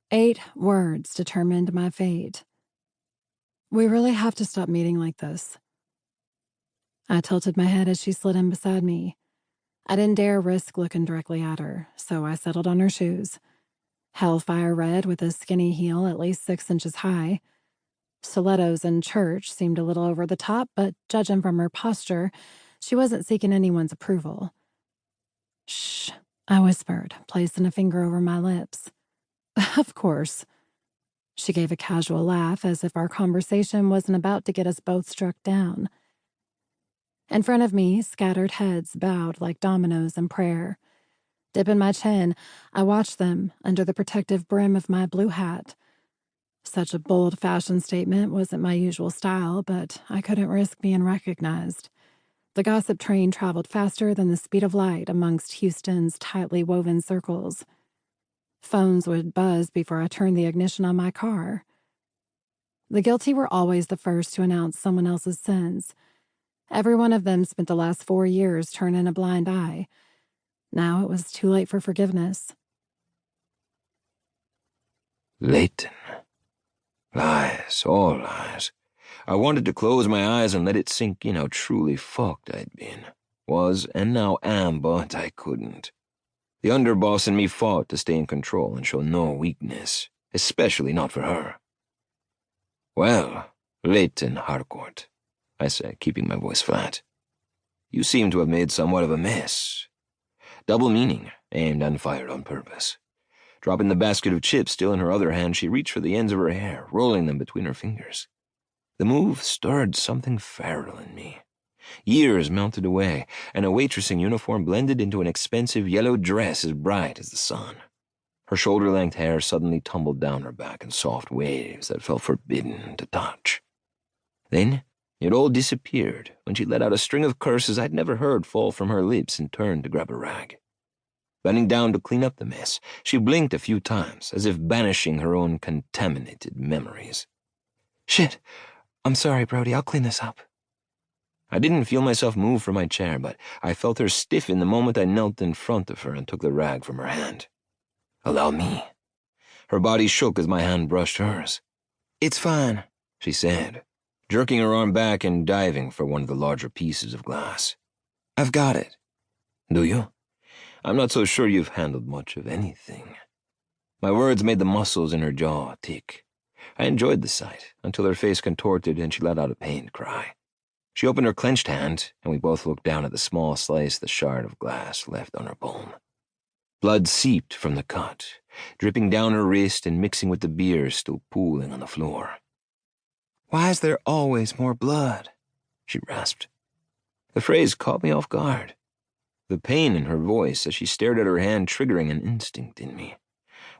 8 words determined my fate. We really have to stop meeting like this. I tilted my head as she slid in beside me. I didn't dare risk looking directly at her, so I settled on her shoes. Hellfire red with a skinny heel at least 6 inches high. Stilettos in church seemed a little over the top, but judging from her posture, she wasn't seeking anyone's approval. Shh, I whispered, placing a finger over my lips. Of course. She gave a casual laugh as if our conversation wasn't about to get us both struck down. In front of me, scattered heads bowed like dominoes in prayer. Dipping my chin, I watched them under the protective brim of my blue hat. Such a bold fashion statement wasn't my usual style, but I couldn't risk being recognized. The gossip train traveled faster than the speed of light amongst Houston's tightly woven circles. Phones would buzz before I turned the ignition on my car. The guilty were always the first to announce someone else's sins. Every one of them spent the last 4 years turning a blind eye. Now it was too late for forgiveness. Leighton. Lies, all lies. I wanted to close my eyes and let it sink in how truly fucked I'd been. Was and now am, but I couldn't. The underboss in me fought to stay in control and show no weakness, especially not for her. Well, Leighton Harcourt, I said, keeping my voice flat. You seem to have made somewhat of a mess. Double meaning, aimed and fired on purpose. Dropping the basket of chips still in her other hand, she reached for the ends of her hair, rolling them between her fingers. The move stirred something feral in me. Years melted away, and a waitress in uniform blended into an expensive yellow dress as bright as the sun. Her shoulder-length hair suddenly tumbled down her back in soft waves that felt forbidden to touch. Then it all disappeared when she let out a string of curses I'd never heard fall from her lips and turned to grab a rag. Bending down to clean up the mess, she blinked a few times, as if banishing her own contaminated memories. Shit. I'm sorry, Brody. I'll clean this up. I didn't feel myself move from my chair, but I felt her stiffen the moment I knelt in front of her and took the rag from her hand. Allow me. Her body shook as my hand brushed hers. It's fine, she said, jerking her arm back and diving for one of the larger pieces of glass. I've got it. Do you? I'm not so sure you've handled much of anything. My words made the muscles in her jaw tick. I enjoyed the sight until her face contorted and she let out a pained cry. She opened her clenched hand, and we both looked down at the small slice the shard of glass left on her palm. Blood seeped from the cut, dripping down her wrist and mixing with the beer still pooling on the floor. Why is there always more blood? She rasped. The phrase caught me off guard. The pain in her voice as she stared at her hand triggering an instinct in me,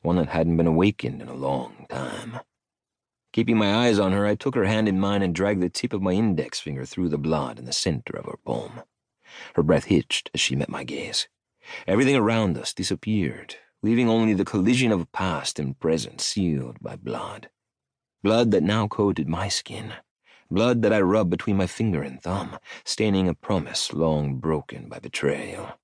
one that hadn't been awakened in a long time. Keeping my eyes on her, I took her hand in mine and dragged the tip of my index finger through the blood in the center of her palm. Her breath hitched as she met my gaze. Everything around us disappeared, leaving only the collision of past and present sealed by blood. Blood that now coated my skin. Blood that I rubbed between my finger and thumb, staining a promise long broken by betrayal.